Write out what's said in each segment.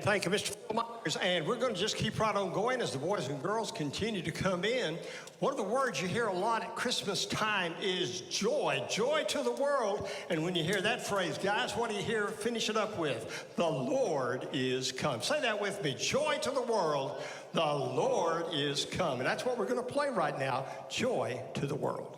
Thank you, Mr. Myers. And we're going to just keep right on going as the boys and girls continue to come in. One of the words you hear a lot at Christmas time is joy. Joy to the world. And when you hear that phrase, guys, what do you hear? Finish it up with. The Lord is come. Say that with me. Joy to the world. The Lord is come. And that's what we're going to play right now. Joy to the world.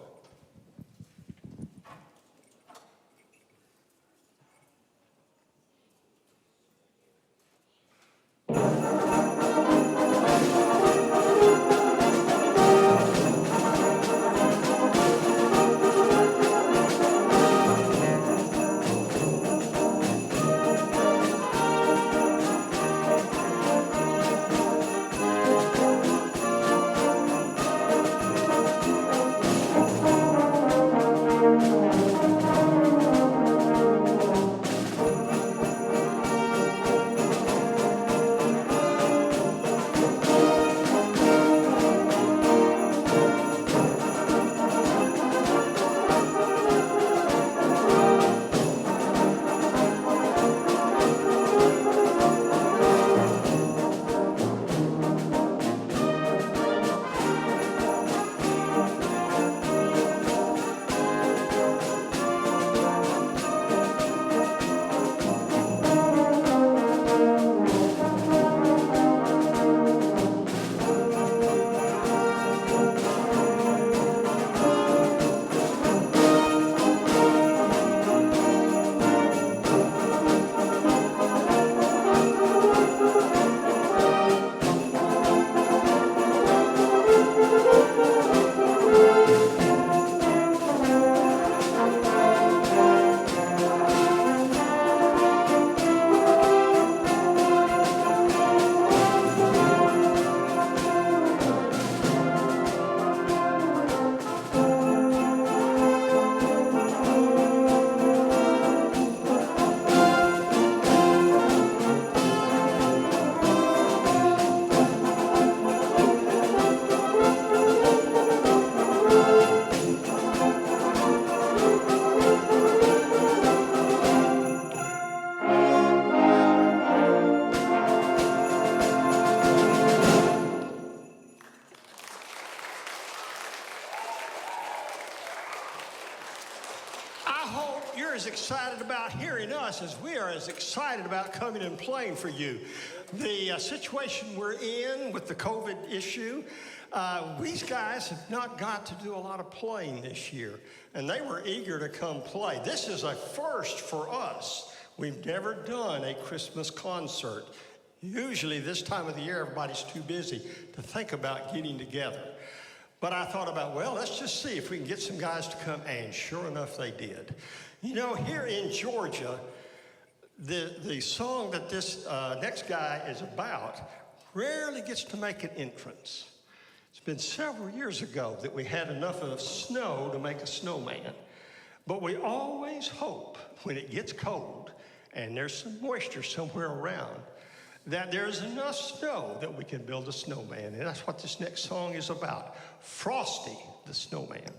Excited about hearing us as we are as excited about coming and playing for you. The situation we're in with the COVID issue, these guys have not got to do a lot of playing this year, and they were eager to come play. This is a first for us. We've never done a Christmas concert. Usually this time of the year, everybody's too busy to think about getting together. But I thought about, well, let's just see if we can get some guys to come, and sure enough, they did. You know, here in Georgia, the song that this next guy is about rarely gets to make an entrance. It's been several years ago that we had enough of snow to make a snowman. But we always hope when it gets cold and there's some moisture somewhere around that there's enough snow that we can build a snowman. And that's what this next song is about. Frosty the Snowman.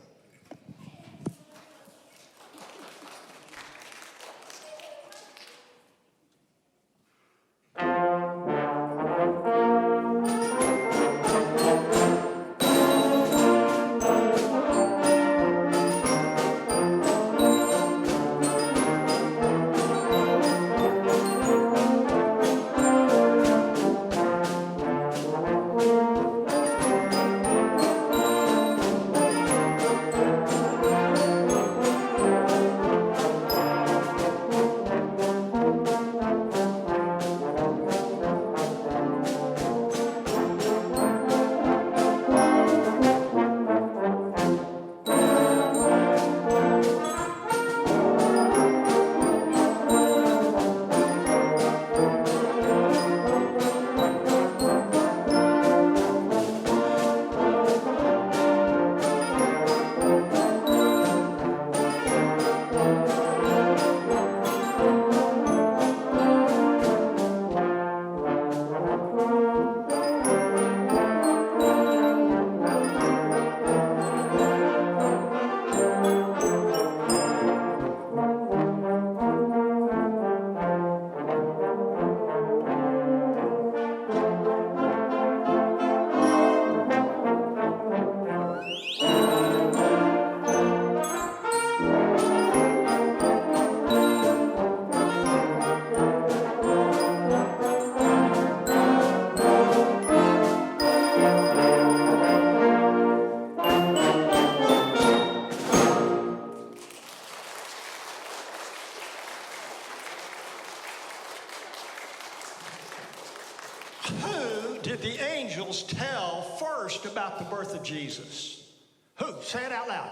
Jesus? Who? Say it out loud.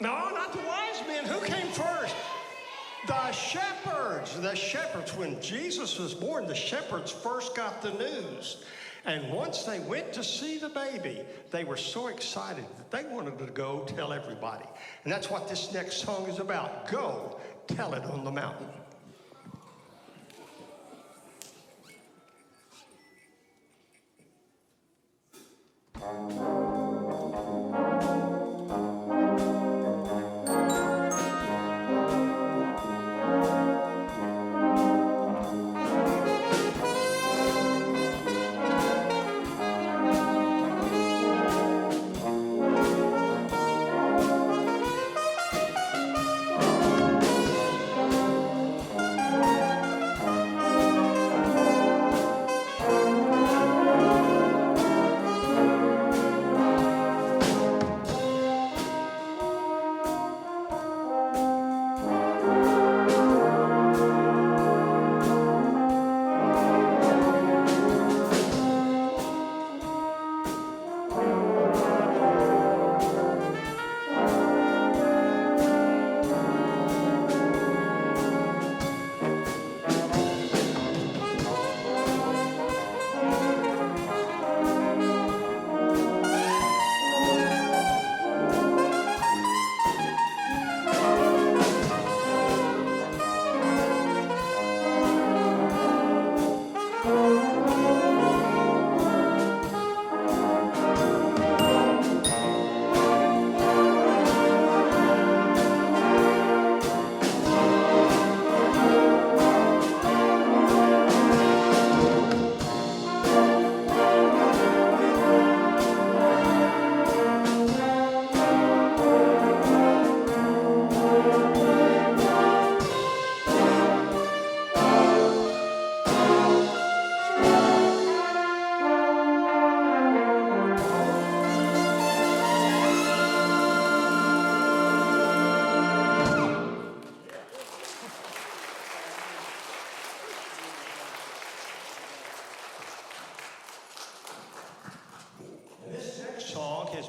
No, not the wise men. Who came first? The shepherds. The shepherds. When Jesus was born, the shepherds first got the news. And once they went to see the baby, they were so excited that they wanted to go tell everybody. And that's what this next song is about. Go tell it on the mountain.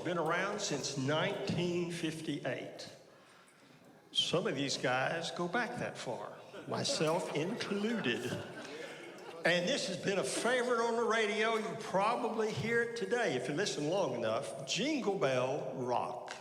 Been around since 1958. Some of these guys go back that far, myself included. And this has been a favorite on the radio. You probably hear it today if you listen long enough. Jingle Bell Rock.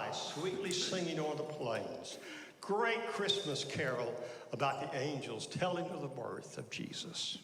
high, sweetly singing o'er the plains. Great Christmas carol about the angels telling of the birth of Jesus.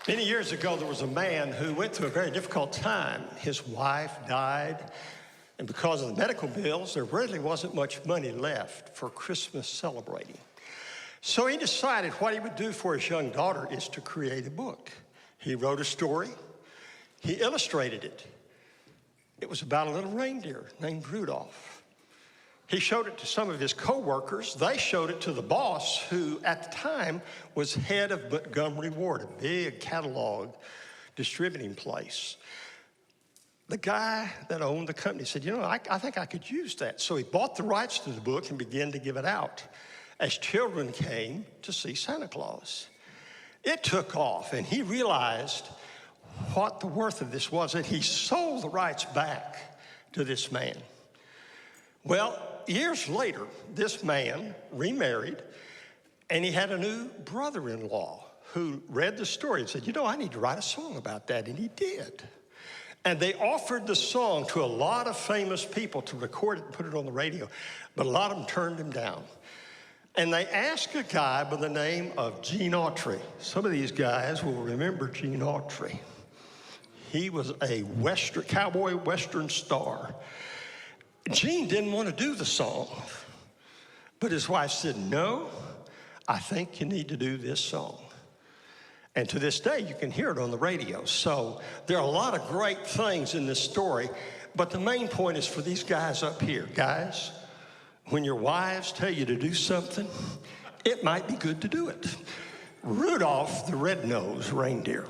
Many years ago, there was a man who went through a very difficult time. His wife died, and because of the medical bills, there really wasn't much money left for Christmas celebrating. So he decided what he would do for his young daughter is to create a book. He wrote a story. He illustrated it. It was about a little reindeer named Rudolph. He showed it to some of his co-workers. They showed it to the boss, who at the time was head of Montgomery Ward, a big catalog distributing place. The guy that owned the company said, you know, I think I could use that. So he bought the rights to the book and began to give it out as children came to see Santa Claus. It took off, and he realized what the worth of this was, and he sold the rights back to this man. Well, years later, this man remarried, and he had a new brother-in-law who read the story and said, you know, I need to write a song about that, and he did. And they offered the song to a lot of famous people to record it and put it on the radio, but a lot of them turned him down. And they asked a guy by the name of Gene Autry. Some of these guys will remember Gene Autry. He was a cowboy western star. Gene didn't want to do the song, but his wife said, no, I think you need to do this song. And to this day, you can hear it on the radio. So there are a lot of great things in this story, but the main point is for these guys up here. Guys, when your wives tell you to do something, it might be good to do it. Rudolph the Red-Nosed Reindeer.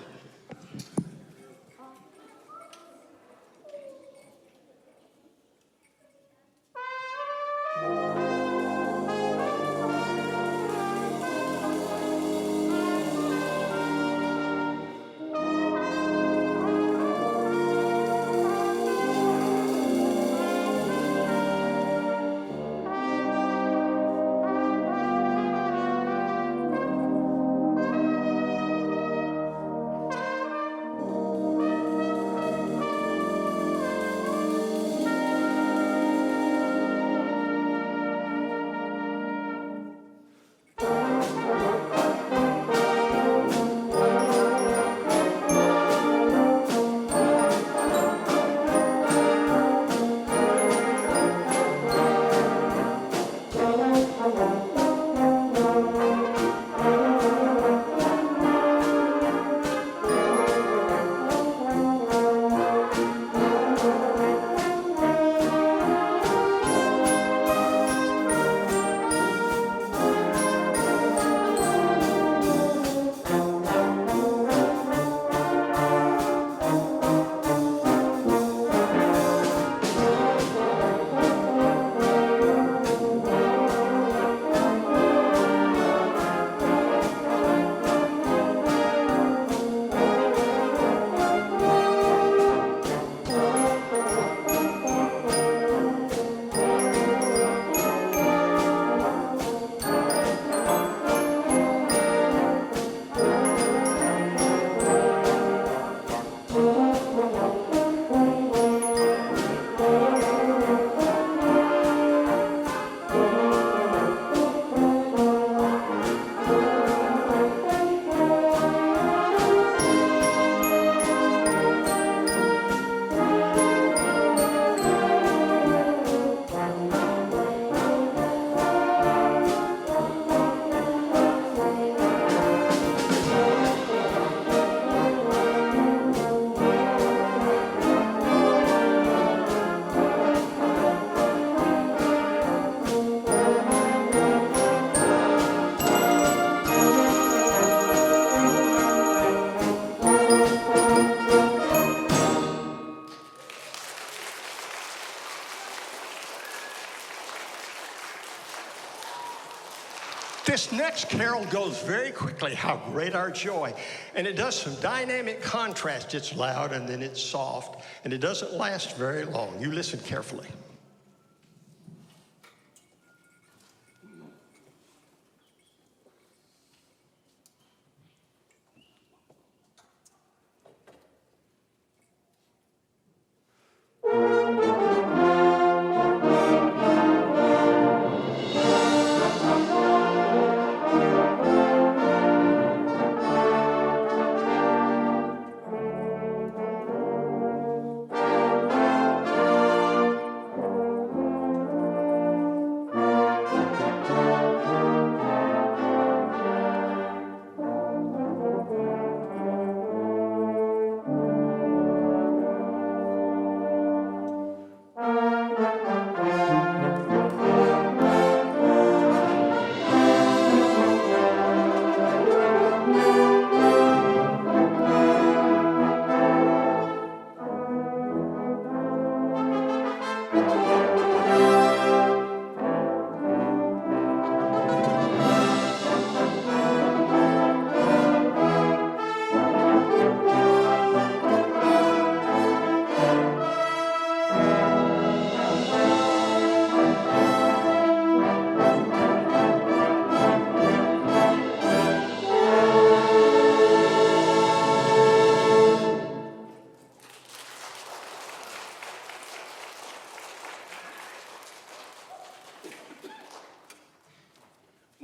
This next carol goes very quickly, How Great Our Joy. And it does some dynamic contrast. It's loud and then it's soft, and it doesn't last very long. You listen carefully.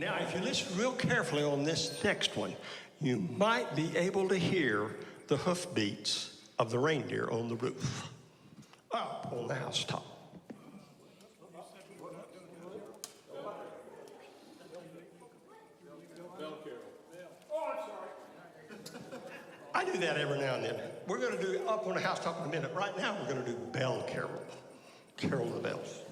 Now, if you listen real carefully on this next one, you might be able to hear the hoofbeats of the reindeer on the roof, up on the housetop. I do that every now and then. We're going to do Up on the Housetop in a minute. Right now, we're going to do Bell Carol, Carol of the Bells.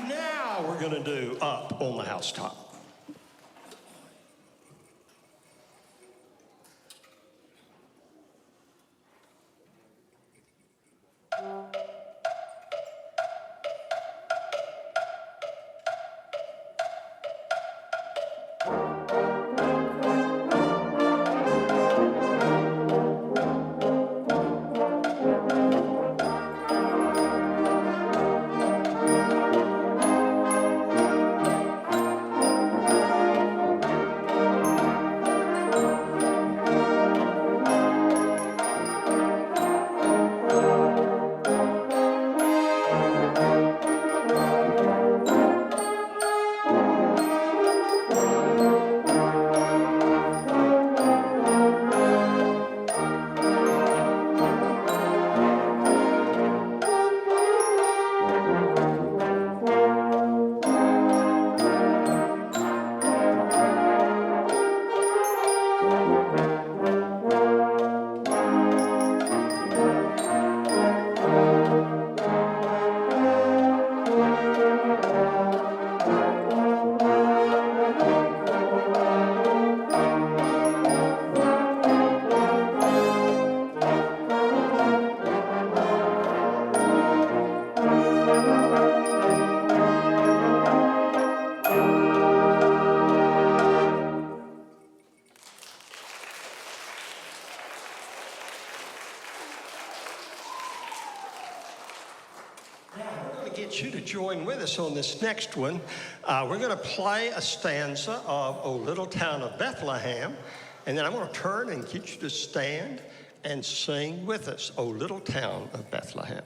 Now we're going to do Up on the Housetop. We're going to get you to join with us on this next one. We're going to play a stanza of O Little Town of Bethlehem, and then I'm going to turn and get you to stand and sing with us, O Little Town of Bethlehem.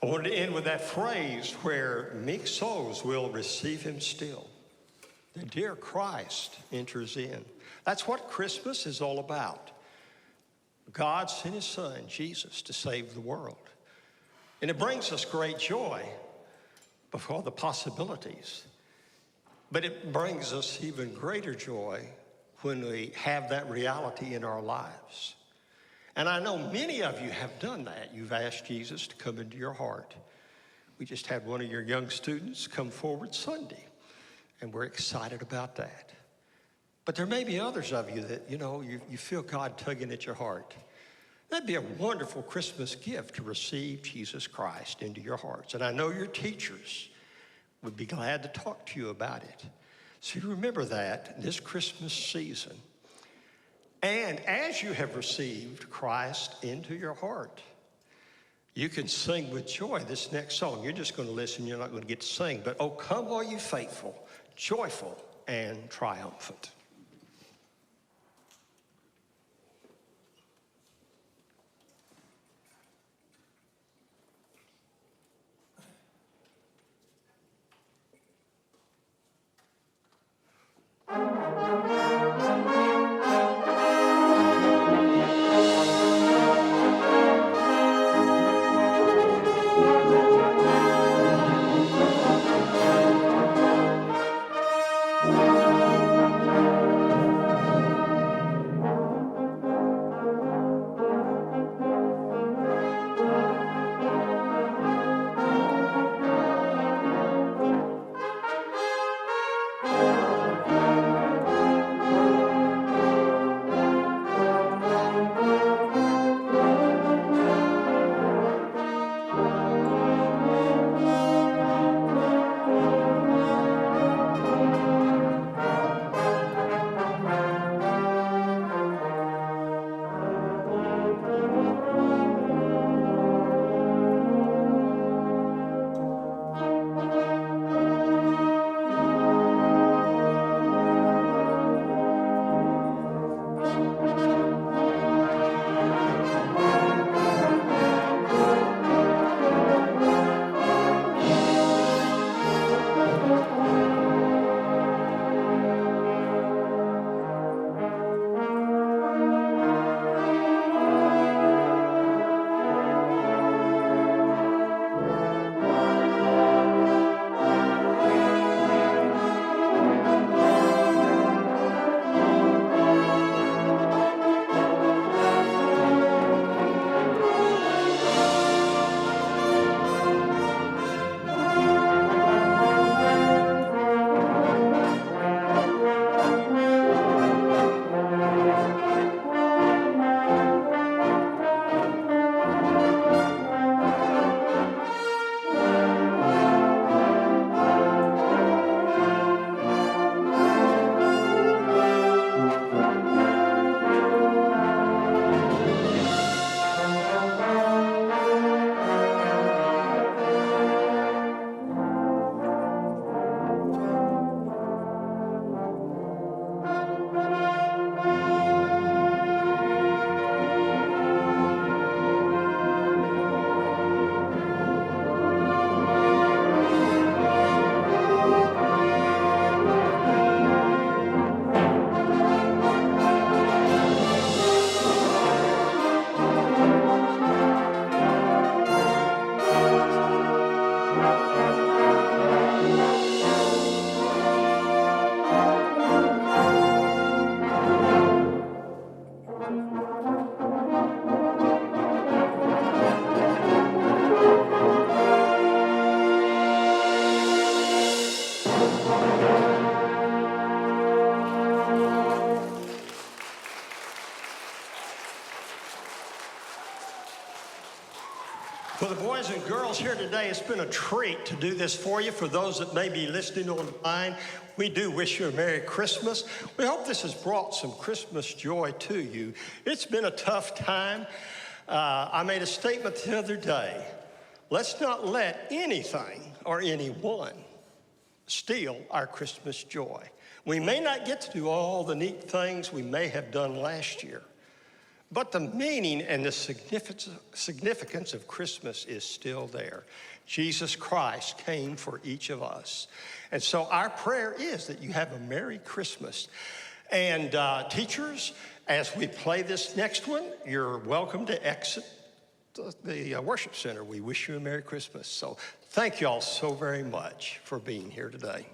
I wanted to end with that phrase where meek souls will receive him still. The dear Christ enters in. That's what Christmas is all about. God sent his son, Jesus, to save the world. And it brings us great joy before the possibilities. But it brings us even greater joy when we have that reality in our lives. And I know many of you have done that. You've asked Jesus to come into your heart. We just had one of your young students come forward Sunday, and we're excited about that. But there may be others of you that, you feel God tugging at your heart. That'd be a wonderful Christmas gift to receive Jesus Christ into your hearts. And I know your teachers would be glad to talk to you about it. So you remember that this Christmas season. And as you have received Christ into your heart, you can sing with joy this next song. You're just going to listen. You're not going to get to sing. But, oh, come all you faithful, joyful and triumphant. For the boys and girls here today, it's been a treat to do this for you. For those that may be listening online, we do wish you a Merry Christmas. We hope this has brought some Christmas joy to you. It's been a tough time. I made a statement the other day. Let's not let anything or anyone steal our Christmas joy. We may not get to do all the neat things we may have done last year, but the meaning and the significance of Christmas is still there. Jesus Christ came for each of us. And so our prayer is that you have a Merry Christmas. And teachers, as we play this next one, you're welcome to exit the worship center. We wish you a Merry Christmas. So thank you all so very much for being here today.